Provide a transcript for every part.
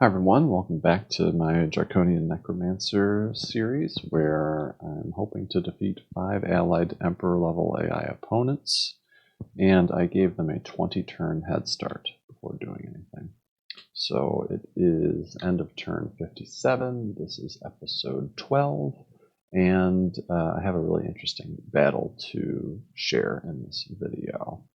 Hi everyone, welcome back to my Draconian Necromancer series where I'm hoping to defeat 5 allied Emperor level AI opponents, and I gave them a 20 turn head start before doing anything. So it is end of turn 57, this is episode 12, and I have a really interesting battle to share in this video.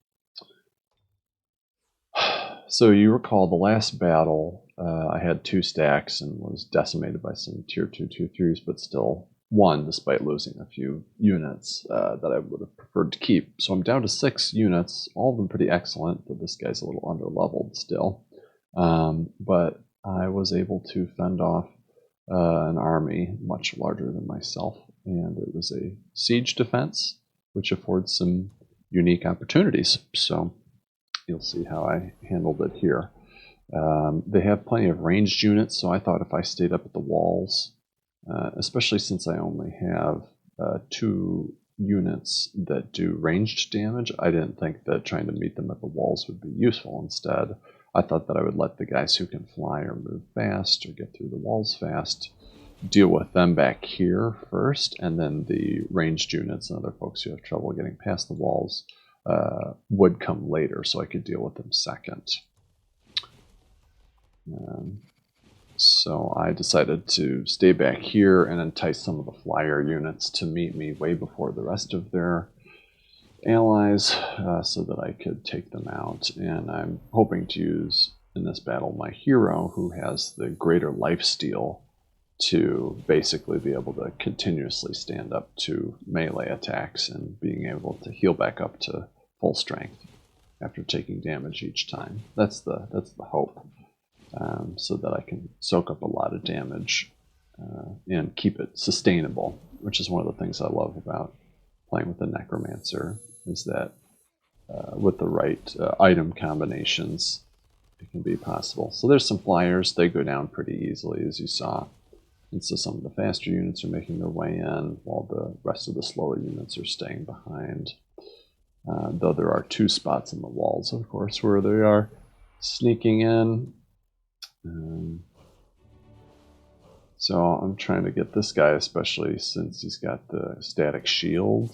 So you recall the last battle, I had 2 stacks and was decimated by some tier 2 2/3s, but still won despite losing a few units that I would have preferred to keep. So I'm down to 6 units, all of them pretty excellent, but this guy's a little underleveled still. But I was able to fend off an army much larger than myself, and it was a siege defense, which affords some unique opportunities. So you'll see how I handled it here. They have plenty of ranged units, so I thought if I stayed up at the walls, especially since I only have 2 units that do ranged damage, I didn't think that trying to meet them at the walls would be useful. Instead, I thought that I would let the guys who can fly or move fast or get through the walls fast deal with them back here first, and then the ranged units and other folks who have trouble getting past the walls would come later, so I could deal with them second. So I decided to stay back here and entice some of the flyer units to meet me way before the rest of their allies, so that I could take them out. And I'm hoping to use in this battle my hero, who has the greater lifesteal, to basically be able to continuously stand up to melee attacks and being able to heal back up to full strength after taking damage each time. That's the hope, so that I can soak up a lot of damage and keep it sustainable, which is one of the things I love about playing with the Necromancer, is that with the right item combinations, it can be possible. So there's some flyers. They go down pretty easily, as you saw. And so some of the faster units are making their way in, while the rest of the slower units are staying behind. Though there are 2 spots in the walls, of course, where they are sneaking in. So I'm trying to get this guy, especially since he's got the static shield.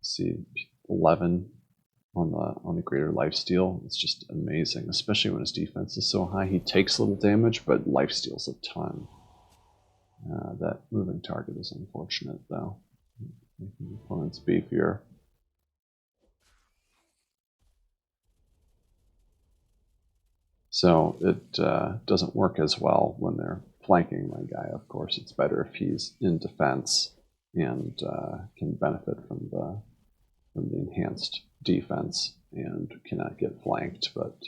See, 11 on the greater lifesteal. It's just amazing, especially when his defense is so high. He takes little damage, but lifesteal's a ton. That moving target is unfortunate, though, making the opponents beefier. So it doesn't work as well when they're flanking my guy. Of course, it's better if he's in defense and can benefit from the enhanced defense and cannot get flanked. But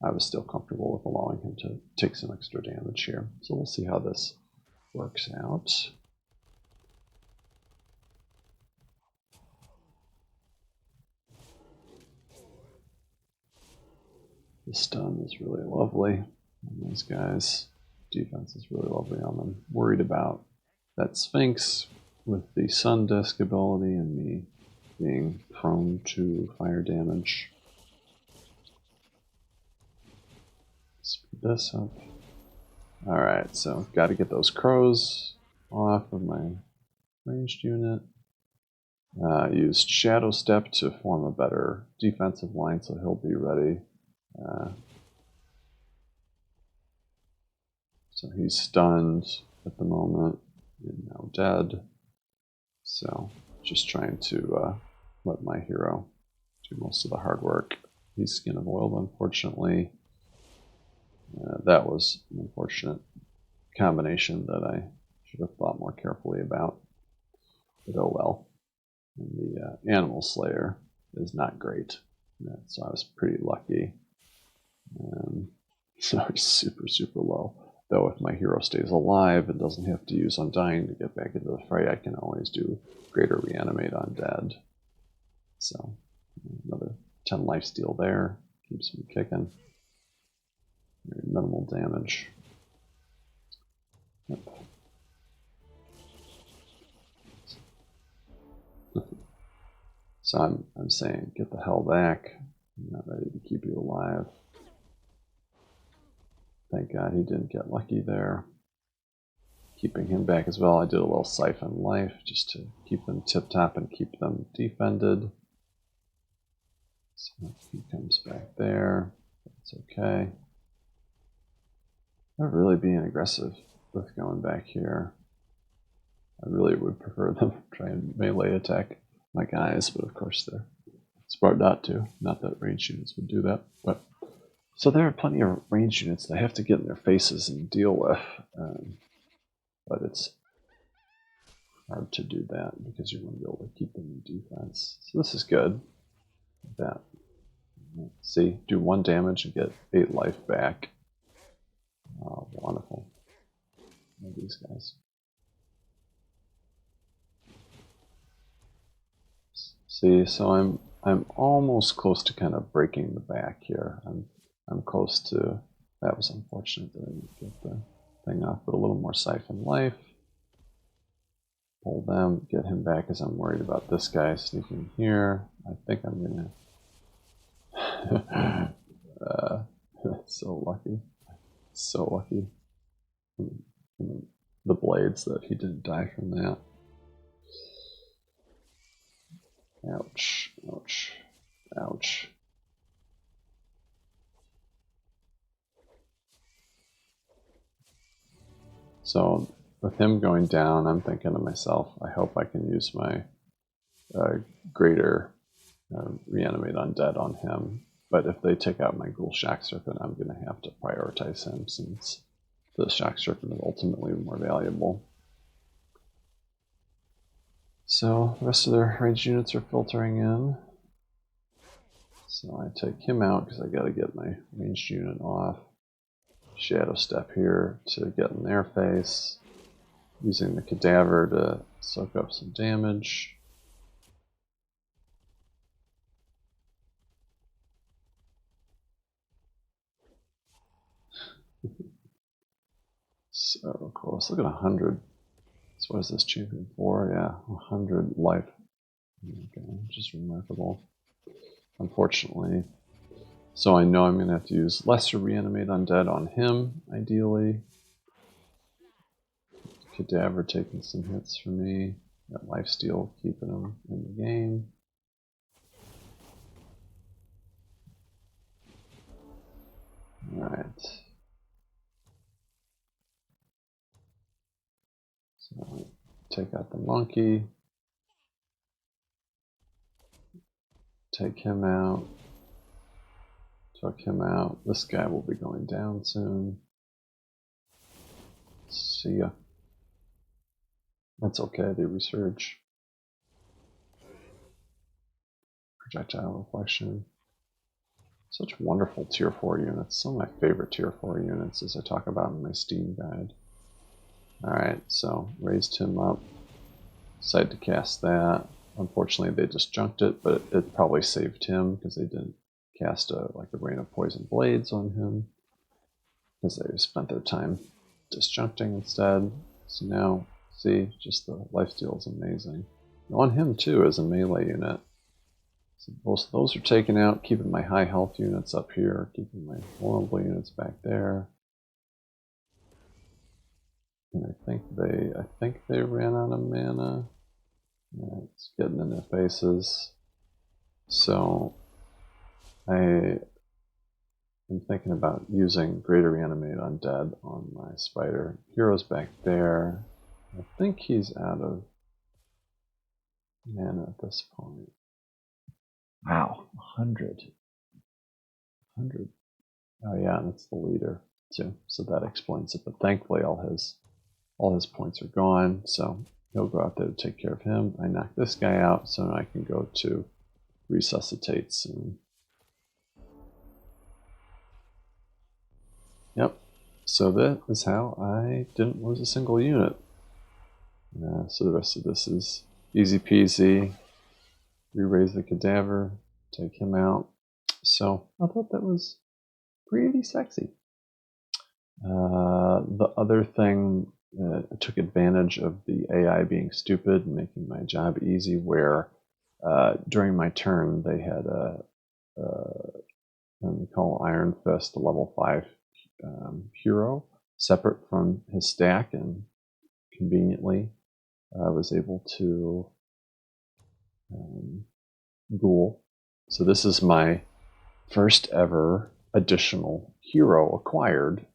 I was still comfortable with allowing him to take some extra damage here. So we'll see how this works out. The stun is really lovely on these guys. Defense is really lovely on them. Worried about that Sphinx with the Sun Disk ability and me being prone to fire damage. Speed this up. Alright, so got to get those crows off of my ranged unit. Used Shadow Step to form a better defensive line, so he'll be ready. So he's stunned at the moment and now dead. So just trying to let my hero do most of the hard work. He's Skin of Oil, unfortunately. That was an unfortunate combination that I should have thought more carefully about. But oh well. And the Animal Slayer is not great. So I was pretty lucky. So he's super, super low. Though if my hero stays alive and doesn't have to use Undying to get back into the fray, I can always do Greater Reanimate on Dead. So another 10 lifesteal there. Keeps me kicking. Very minimal damage. Yep. So I'm saying, get the hell back. I'm not ready to keep you alive. Thank God he didn't get lucky there. Keeping him back as well. I did a little siphon life just to keep them tip-top and keep them defended. So he comes back there. That's okay. They're really being aggressive with going back here. I really would prefer them try and melee attack my guys, but of course they're smart not to. Not that range units would do that. But so there are plenty of range units that I have to get in their faces and deal with. But it's hard to do that because you want to be able to keep them in defense. So this is good. That. See, do 1 damage and get 8 life back. Oh, wonderful. Love these guys. See, so I'm almost close to kind of breaking the back here. I'm close to. That was unfortunate that I didn't get the thing off, but a little more siphon life. Pull them, get him back as I'm worried about this guy sneaking here. I think I'm gonna. So lucky. So lucky. The blades that he didn't die from that. Ouch, ouch, ouch. So with him going down, I'm thinking to myself, I hope I can use my greater reanimate undead on him. But if they take out my ghoul shock serpent, I'm going to have to prioritize him since the shock serpent is ultimately more valuable. So the rest of their ranged units are filtering in. So I take him out because I got to get my ranged unit off. Shadow step here to get in their face. Using the cadaver to soak up some damage. So close. Look at 100. So what is this champion for? Yeah, 100 life. Okay, just remarkable. Unfortunately. So I know I'm going to have to use lesser reanimate undead on him, ideally. Cadaver taking some hits for me. That lifesteal keeping him in the game. Alright. So take out the monkey. Take him out. Took him out. This guy will be going down soon. See ya. That's okay, they resurge. Projectile reflection. Such wonderful tier 4 units. Some of my favorite tier 4 units as I talk about in my Steam guide. Alright, so raised him up. Decided to cast that. Unfortunately they disjuncted it, but it probably saved him because they didn't cast a rain of poison blades on him. Because they spent their time disjuncting instead. So now, see, just the lifesteal is amazing. And on him too as a melee unit. So most of those are taken out, keeping my high health units up here, keeping my vulnerable units back there. And I think they ran out of mana. It's getting in their faces. So I am thinking about using Greater Reanimate Undead on my spider. Hero's back there. I think he's out of mana at this point. Wow, 100. 100. Oh yeah, and it's the leader too, so that explains it. But thankfully all his points are gone, so he'll go out there to take care of him. I knock this guy out, so I can go to resuscitate soon. Yep, so that is how I didn't lose a single unit. So the rest of this is easy peasy. Re-raise the cadaver, take him out. So I thought that was pretty sexy. The other thing, I took advantage of the AI being stupid and making my job easy, where during my turn they had what we call Iron Fist, a level 5 hero separate from his stack, and conveniently I was able to ghoul. So this is my first ever additional hero acquired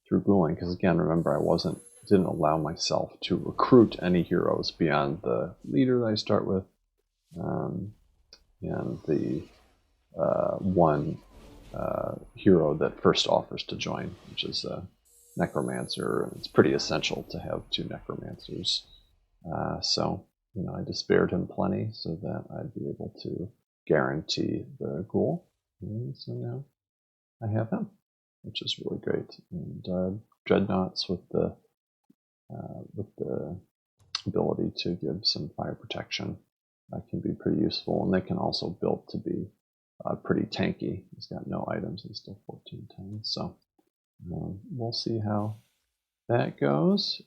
through ghouling, because again, remember, didn't allow myself to recruit any heroes beyond the leader that I start with, and the one hero that first offers to join, which is a necromancer, and it's pretty essential to have 2 necromancers. So I despaired him plenty so that I'd be able to guarantee the ghoul, and so now I have him, which is really great. And dreadnoughts with the ability to give some fire protection can be pretty useful, and they can also build to be pretty tanky. He's got no items, he's still 1410, so we'll see how that goes.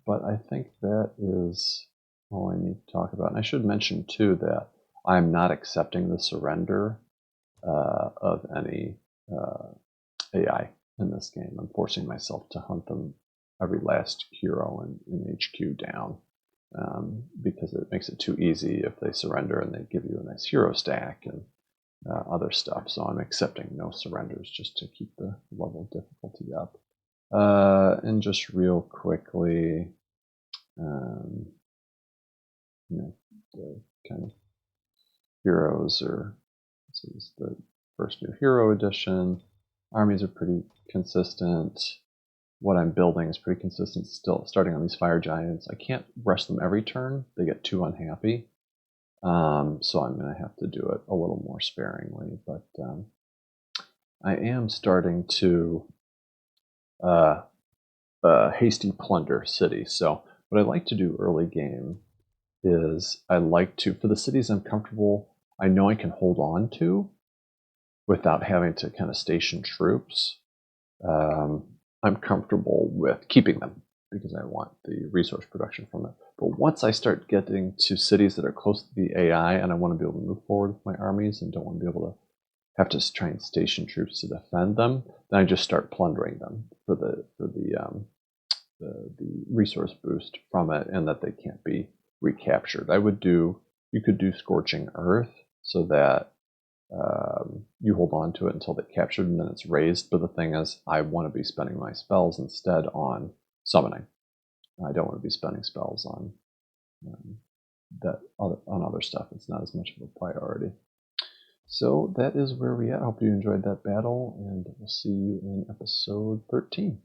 But I think that is all I need to talk about. And I should mention too that I'm not accepting the surrender of any AI in this game. I'm forcing myself to hunt them, every last hero in HQ down, because it makes it too easy if they surrender and they give you a nice hero stack and other stuff. So I'm accepting no surrenders just to keep the level of difficulty up. And just real quickly, the kind of heroes this is the first new hero edition. Armies are pretty consistent. What I'm building is pretty consistent still, starting on these fire giants. I can't rush them every turn. They get too unhappy. So I'm going to have to do it a little more sparingly. But I am starting to hasty plunder cities. So what I like to do early game is I like to, for the cities I'm comfortable, I know I can hold on to without having to kind of station troops. I'm comfortable with keeping them because I want the resource production from it. But once I start getting to cities that are close to the AI and I want to be able to move forward with my armies and don't want to be able to have to try and station troops to defend them, then I just start plundering them for the resource boost from it, and that they can't be recaptured. You could do Scorching Earth so that you hold on to it until they're captured and then it's raised. But the thing is, I want to be spending my spells instead on summoning. I don't want to be spending spells on other stuff. It's not as much of a priority. So that is where we at. I hope you enjoyed that battle, and we'll see you in episode 13.